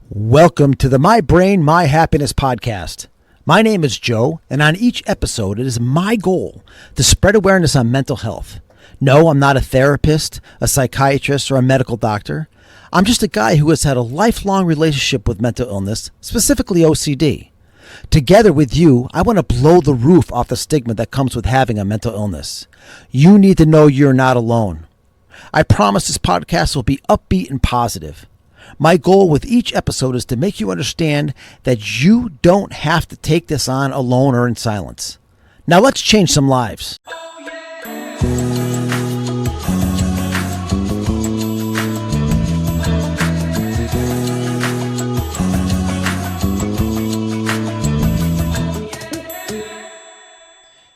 Welcome to the My Brain, My Happiness podcast. My name is Joe, and on each episode, it is my goal to spread awareness on mental health. No, I'm not a therapist, a psychiatrist, or a medical doctor. I'm just a guy who has had a lifelong relationship with mental illness, specifically OCD. Together with you, I want to blow the roof off the stigma that comes with having a mental illness. You need to know you're not alone. I promise this podcast will be upbeat and positive. My goal with each episode is to make you understand that you don't have to take this on alone or in silence. Now let's change some lives.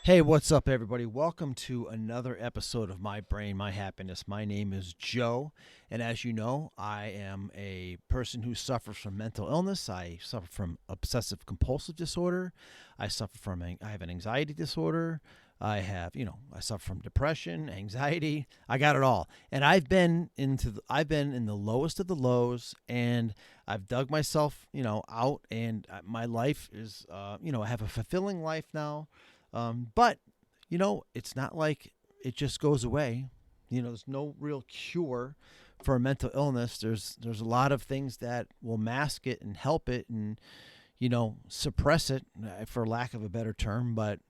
Hey, what's up, everybody? Welcome to another episode of My Brain, My Happiness. My name is Joe, and as you know, I am a person who suffers from mental illness. I suffer from obsessive compulsive disorder. I have an anxiety disorder. I suffer from depression, anxiety. I got it all, and I've been in the lowest of the lows, and I've dug myself, out, and my life is, I have a fulfilling life now. But it's not like it just goes away. There's no real cure for a mental illness. There's a lot of things that will mask it and help it and, suppress it, for lack of a better term. But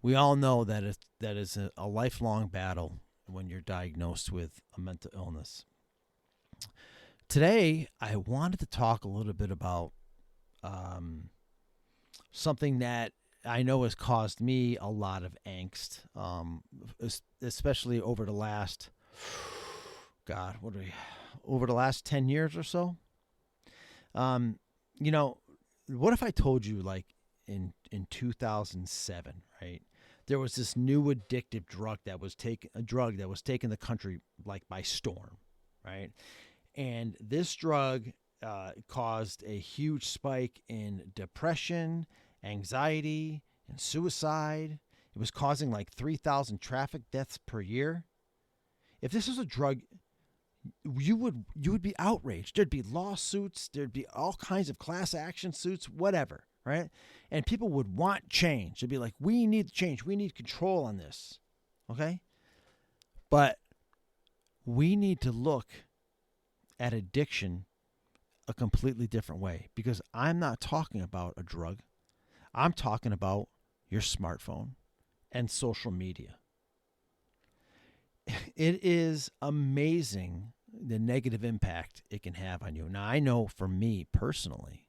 we all know that is a lifelong battle when you're diagnosed with a mental illness. Today, I wanted to talk a little bit about something that I know has caused me a lot of angst, especially over the last, over the last 10 years or so. What if I told you, like, in 2007, right, there was this new addictive drug that was taking the country, like, by storm, right? And this drug caused a huge spike in depression, anxiety, and suicide. It was causing like 3,000 traffic deaths per year. If this was a drug, you would be outraged. There'd be lawsuits. There'd be all kinds of class action suits, whatever, right? And people would want change. They'd be like, we need change. We need control on this, okay? But we need to look at addiction a completely different way, because I'm not talking about a drug. I'm talking about your smartphone and social media. It is amazing the negative impact it can have on you. Now, I know for me personally,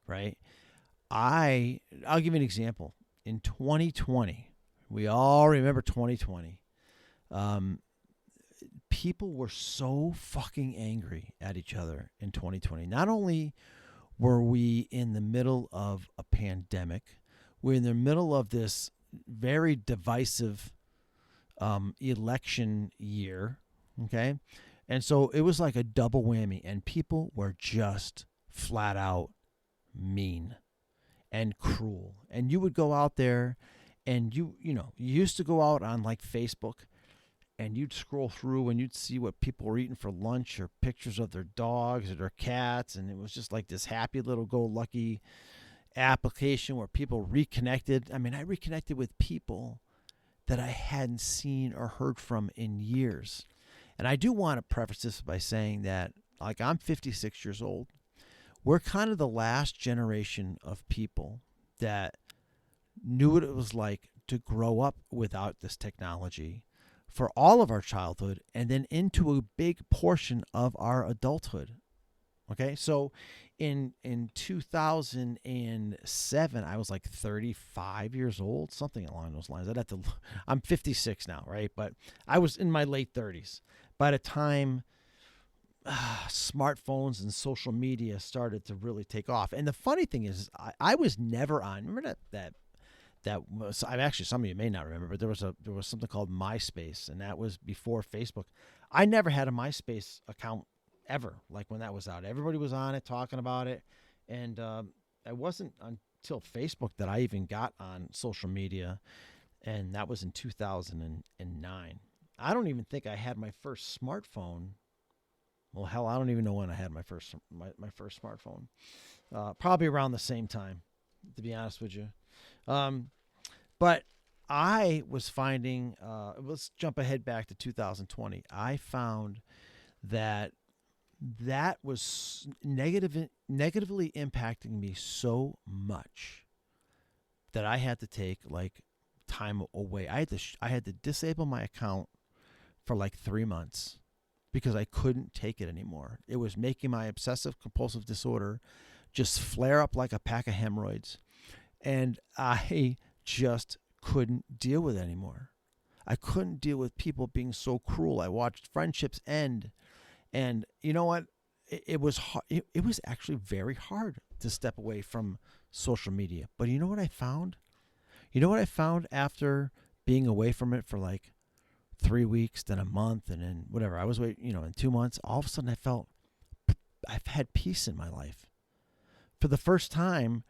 right? I'll give you an example. In 2020, we all remember 2020. People were so fucking angry at each other in 2020. Not only were we in the middle of a pandemic, we're in the middle of this very divisive election year, okay? And so it was like a double whammy, and people were just flat out mean and cruel. And you would go out there, and you used to go out on, like, Facebook, and you'd scroll through and you'd see what people were eating for lunch, or pictures of their dogs or their cats. And it was just like this happy little go-lucky application where people reconnected. I mean, I reconnected with people that I hadn't seen or heard from in years. And I do want to preface this by saying that, like, I'm 56 years old. We're kind of the last generation of people that knew what it was like to grow up without this technology for all of our childhood and then into a big portion of our adulthood. Okay, so in 2007, I was like 35 years old, something along those lines. I'm 56 now, right? But I was in my late 30s by the time smartphones and social media started to really take off. And the funny thing is, I was never on. Remember that was, actually, some of you may not remember, but there was something called MySpace, and that was before Facebook. I never had a MySpace account ever, like when that was out. Everybody was on it, talking about it, and it wasn't until Facebook that I even got on social media, and that was in 2009. I don't even think I had my first smartphone Well, hell, I don't even know when I had my first smartphone. Probably around the same time, to be honest with you. But I was finding, let's jump ahead back to 2020. I found that was negatively impacting me so much that I had to take like time away. I had to disable my account for like 3 months because I couldn't take it anymore. It was making my obsessive compulsive disorder just flare up like a pack of hemorrhoids, and I just couldn't deal with it anymore. I couldn't deal with people being so cruel. I watched friendships end, and you know what? It was hard. It was actually very hard to step away from social media. But you know what I found? You know what I found after being away from it for like 3 weeks, then a month, and then whatever. I was in 2 months. All of a sudden, I've had peace in my life. For the first time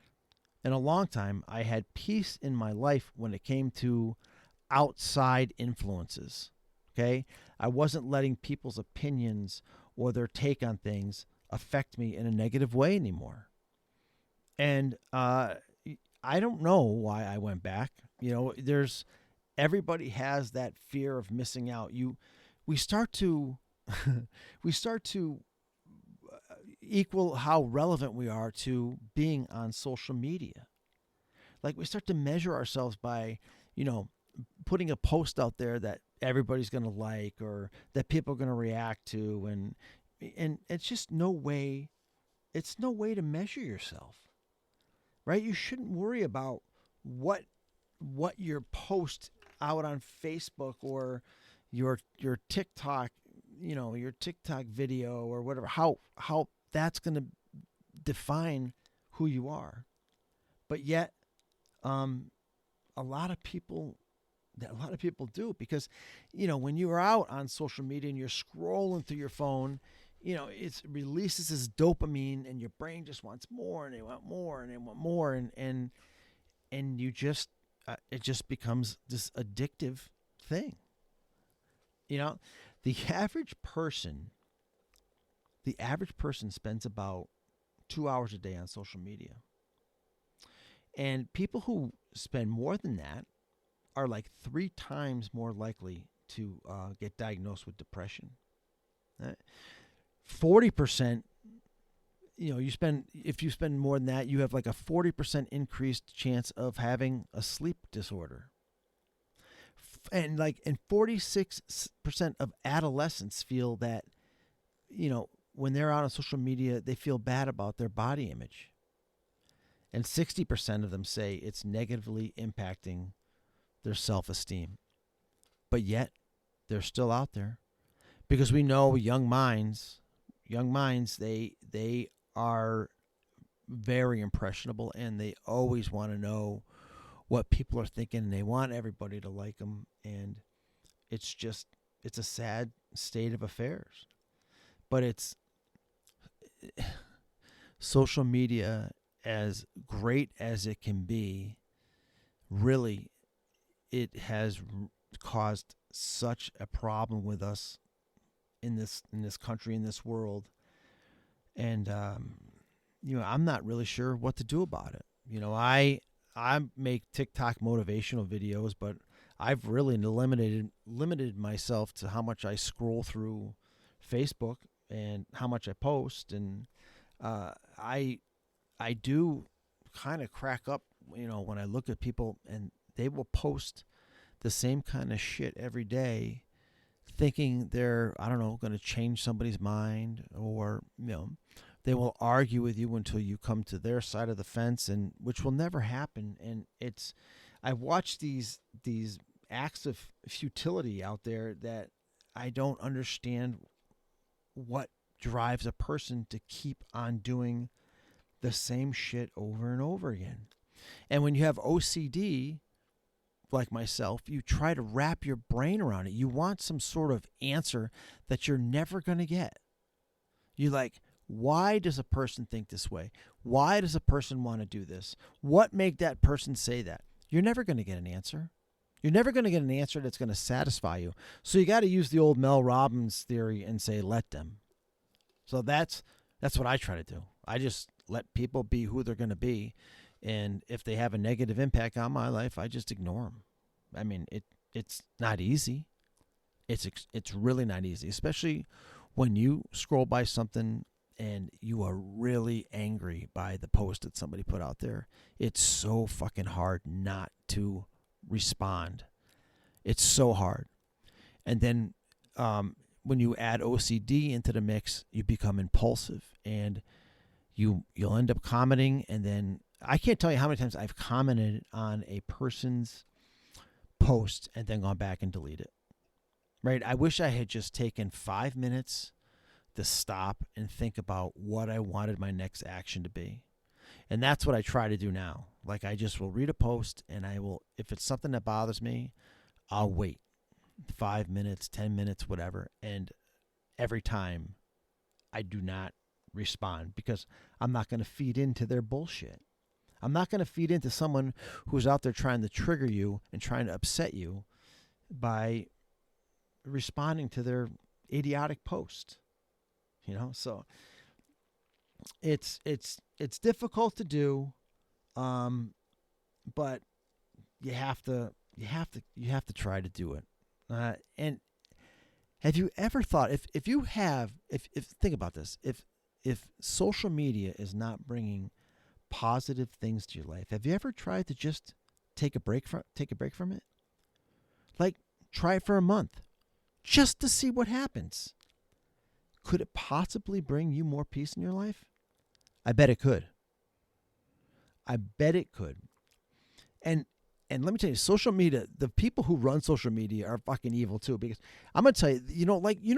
in a long time, I had peace in my life when it came to outside influences. Okay? I wasn't letting people's opinions or their take on things affect me in a negative way anymore. And I don't know why I went back. Everybody has that fear of missing out. We start to equal how relevant we are to being on social media. Like we start to measure ourselves by, putting a post out there that everybody's going to like or that people are going to react to, and it's just no way. It's no way to measure yourself, right? You shouldn't worry about what your post out on Facebook or your TikTok, your TikTok video or whatever, how that's going to define who you are. But yet, a lot of people do, because, when you are out on social media and you're scrolling through your phone, it releases this dopamine and your brain just wants more and they want more and they want more. And you just, it just becomes this addictive thing. The average person spends about 2 hours a day on social media. And people who spend more than that are like 3 times more likely to get diagnosed with depression. 40%, if you spend more than that, you have like a 40% increased chance of having a sleep disorder. And 46% of adolescents feel that, when they're out on social media, they feel bad about their body image. And 60% of them say it's negatively impacting their self-esteem. But yet, they're still out there. Because we know young minds, they are very impressionable, and they always want to know what people are thinking, and they want everybody to like them. And it's a sad state of affairs. But social media, as great as it can be, really, it has caused such a problem with us in this country, in this world. And, I'm not really sure what to do about it. I make TikTok motivational videos, but I've really limited myself to how much I scroll through Facebook and how much I post. And I do kind of crack up, when I look at people and they will post the same kind of shit every day, thinking they're, going to change somebody's mind, or, they will argue with you until you come to their side of the fence, and which will never happen. And I've watched these acts of futility out there that I don't understand what drives a person to keep on doing the same shit over and over again. And when you have OCD, like myself, you try to wrap your brain around it. You want some sort of answer that you're never going to get. You like, why does a person think this way? Why does a person want to do this? What made that person say that? You're never going to get an answer. You're never going to get an answer that's going to satisfy you. So you got to use the old Mel Robbins theory and say, let them. So that's what I try to do. I just let people be who they're going to be, and if they have a negative impact on my life, I just ignore them. I mean, it's not easy. It's really not easy, especially when you scroll by something and you are really angry by the post that somebody put out there. It's so fucking hard not to respond. It's so hard. And then when you add OCD into the mix, you become impulsive, and you'll end up commenting. And then I can't tell you how many times I've commented on a person's post and then gone back and delete it. Right? I wish I had just taken 5 minutes to stop and think about what I wanted my next action to be. And that's what I try to do now. Like, I just will read a post, and I will, if it's something that bothers me, I'll wait 5 minutes, 10 minutes, whatever. And every time I do not respond, because I'm not going to feed into their bullshit. I'm not going to feed into someone who's out there trying to trigger you and trying to upset you by responding to their idiotic post. So it's difficult to do, but you have to try to do it. And have you ever thought, if think about this, if social media is not bringing positive things to your life, have you ever tried to just take a break from it? Like, try it for a month, just to see what happens. Could it possibly bring you more peace in your life? I bet it could. And let me tell you, social media, the people who run social media are fucking evil too. Because I'm going to tell you,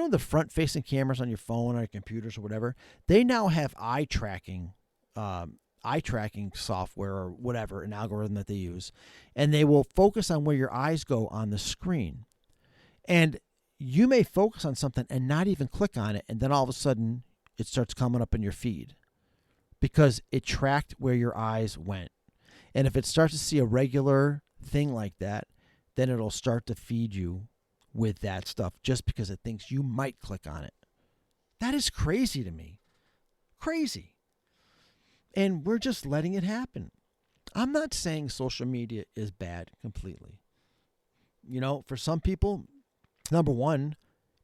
the front-facing cameras on your phone or your computers or whatever, they now have eye tracking software or whatever, an algorithm that they use. And they will focus on where your eyes go on the screen. And you may focus on something and not even click on it, and then all of a sudden it starts coming up in your feed because it tracked where your eyes went. And if it starts to see a regular thing like that, then it'll start to feed you with that stuff just because it thinks you might click on it. That is crazy to me. Crazy. And we're just letting it happen. I'm not saying social media is bad completely. For some people, number one,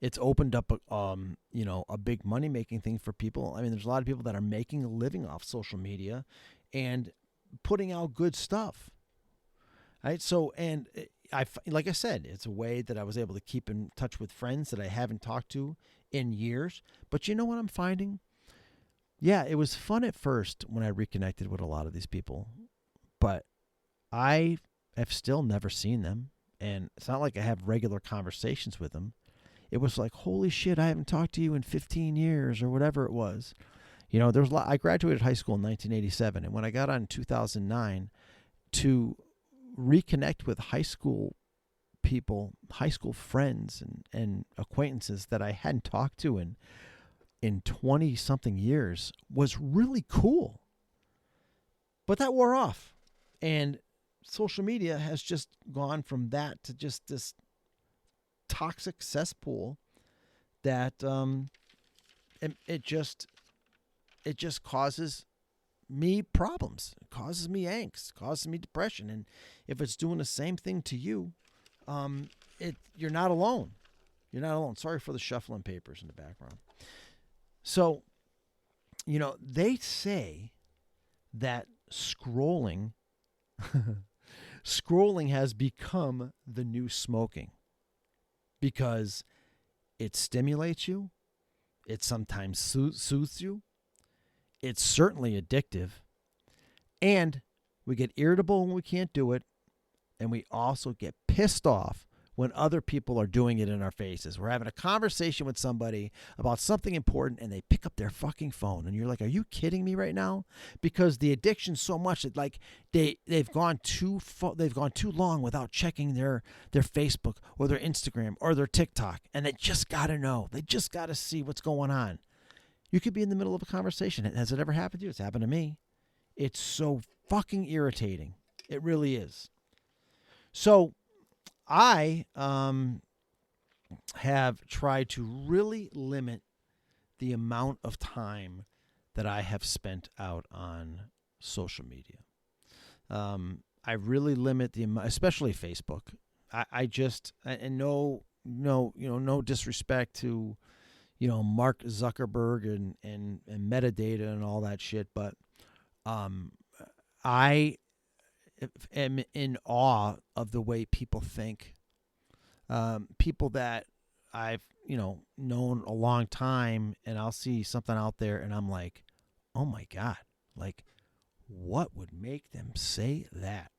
it's opened up a big money-making thing for people. I mean, there's a lot of people that are making a living off social media and putting out good stuff. Right? So, and like I said, it's a way that I was able to keep in touch with friends that I haven't talked to in years. But you know what I'm finding? Yeah, it was fun at first when I reconnected with a lot of these people, but I have still never seen them. And it's not like I have regular conversations with them. It was like, holy shit, I haven't talked to you in 15 years or whatever it was. There's a lot. I graduated high school in 1987. And when I got on in 2009 to reconnect with high school people, high school friends and acquaintances that I hadn't talked to in 20 something years was really cool. But that wore off. And social media has just gone from that to just this toxic cesspool that it just causes me problems. It causes me angst, causes me depression. And if it's doing the same thing to you, you're not alone. You're not alone. Sorry for the shuffling papers in the background. So, they say that scrolling has become the new smoking because it stimulates you. It sometimes soothes you. It's certainly addictive. And we get irritable when we can't do it. And we also get pissed off when other people are doing it in our faces. We're having a conversation with somebody about something important and they pick up their fucking phone. And you're like, are you kidding me right now? Because the addiction's so much that like they've gone too long without checking their Facebook or their Instagram or their TikTok. And they just got to know. They just got to see what's going on. You could be in the middle of a conversation. Has it ever happened to you? It's happened to me. It's so fucking irritating. It really is. So I have tried to really limit the amount of time that I have spent out on social media. I really limit the amount, especially Facebook. I just, and no disrespect to, Mark Zuckerberg and metadata and all that shit, but I am in awe of the way people think. People that I've, known a long time, and I'll see something out there and I'm like, oh my God, like, what would make them say that?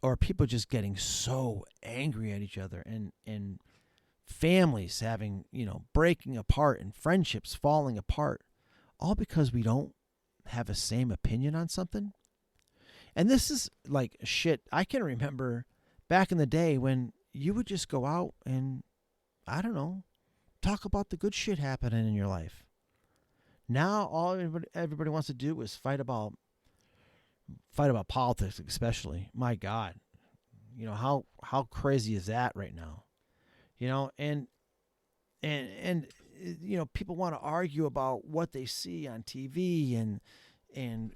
Or people just getting so angry at each other, and families having, breaking apart, and friendships falling apart, all because we don't have a same opinion on something. And this is like shit. I can remember back in the day when you would just go out and, I don't know, talk about the good shit happening in your life. Now all everybody wants to do is fight about politics, especially. My God, how crazy is that right now? And people want to argue about what they see on TV, and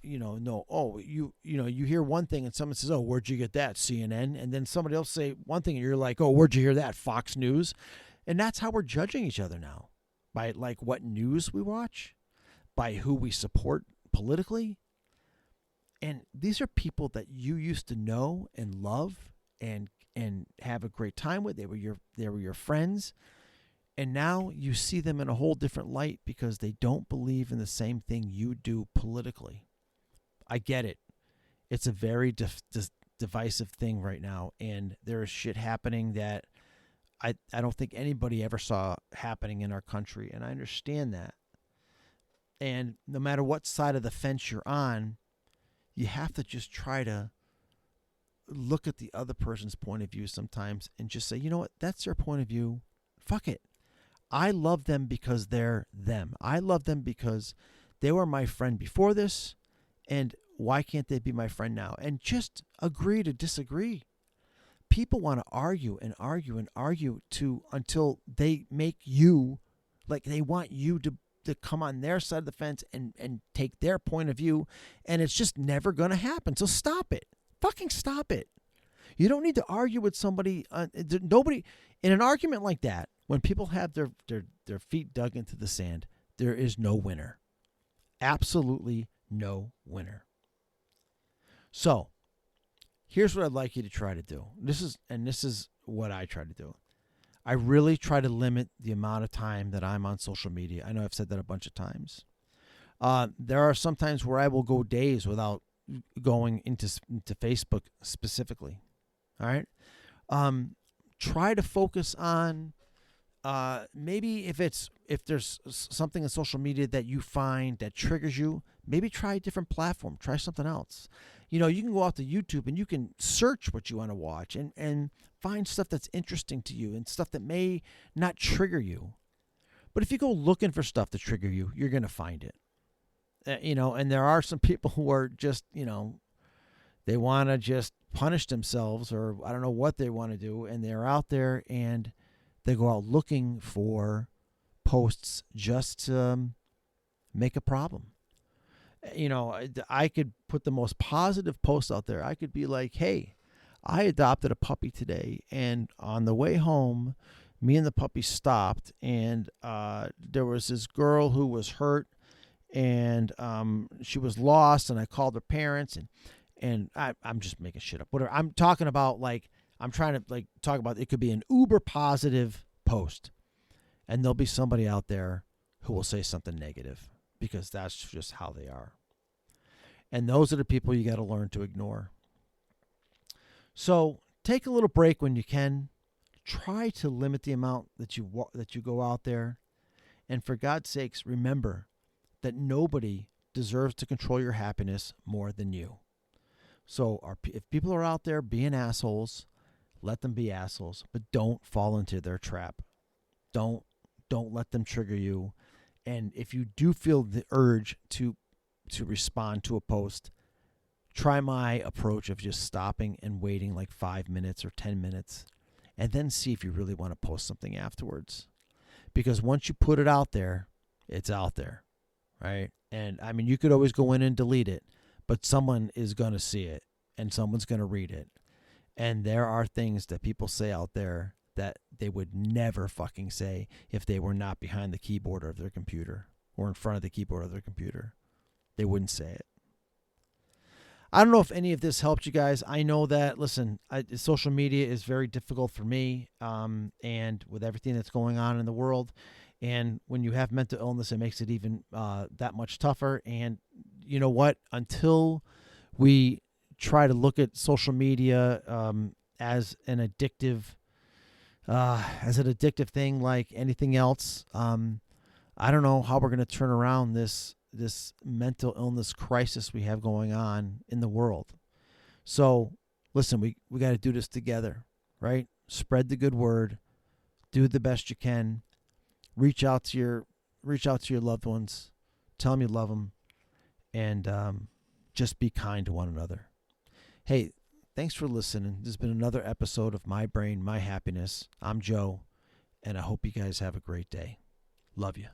you hear one thing and someone says, oh, where'd you get that, CNN? And then somebody else say one thing and you're like, oh, where'd you hear that, Fox News? And that's how we're judging each other now, by like what news we watch, by who we support politically. And these are people that you used to know and love and have a great time with. They were your friends. And now you see them in a whole different light because they don't believe in the same thing you do politically. I get it. It's a very divisive thing right now, and there is shit happening that I don't think anybody ever saw happening in our country, and I understand that. And no matter what side of the fence you're on, you have to just try to look at the other person's point of view sometimes and just say, you know what, that's their point of view. Fuck it. I love them because they're them. I love them because they were my friend before this, and why can't they be my friend now? And just agree to disagree. People want to argue and argue and argue until they make you, like they want you to come on their side of the fence and take their point of view, and it's just never going to happen. So stop it. Fucking stop it. You don't need to argue with somebody. Nobody, in an argument like that, when people have their feet dug into the sand, there is no winner. Absolutely no winner. So here's what I'd like you to try to do. This is what I try to do. I really try to limit the amount of time that I'm on social media. I know I've said that a bunch of times. There are some times where I will go days without going into Facebook specifically. All right. Try to focus on maybe if there's something in social media that you find that triggers you, maybe try a different platform. Try something else. You can go out to YouTube and you can search what you want to watch and find stuff that's interesting to you and stuff that may not trigger you. But if you go looking for stuff to trigger you, you're going to find it. And there are some people who are just, they want to just punish themselves, or I don't know what they want to do. And they're out there and they go out looking for posts just to make a problem. I could put the most positive post out there. I could be like, hey, I adopted a puppy today, and on the way home, me and the puppy stopped, and there was this girl who was hurt, and she was lost, and I called her parents, and I'm just making shit up. Whatever. I'm talking about, like, I'm trying to like talk about, it could be an uber positive post, and there'll be somebody out there who will say something negative because that's just how they are. And those are the people you got to learn to ignore. So take a little break when you can. Try to limit the amount that you go out there. And for God's sakes, remember that nobody deserves to control your happiness more than you. So if people are out there being assholes, let them be assholes, but don't fall into their trap. Don't let them trigger you. And if you do feel the urge to respond to a post, try my approach of just stopping and waiting like 5 minutes or 10 minutes, and then see if you really want to post something afterwards. Because once you put it out there, It's out there, right? And I mean, you could always go in and delete it, but someone is going to see it and someone's going to read it. And there are things that people say out there that they would never fucking say if they were not behind the keyboard of their computer or in front of the keyboard of their computer. They wouldn't say it. I don't know if any of this helped you guys. I know that, listen, social media is very difficult for me, and with everything that's going on in the world. And when you have mental illness, it makes it even that much tougher. And you know what? Until we try to look at social media as an addictive thing like anything else, I don't know how we're going to turn around this mental illness crisis we have going on in the world. So listen, we got to do this together, right? Spread the good word, do the best you can, reach out to your loved ones, tell them you love them, and just be kind to one another. Hey, thanks for listening. This has been another episode of My Brain, My Happiness. I'm Joe, and I hope you guys have a great day. Love you.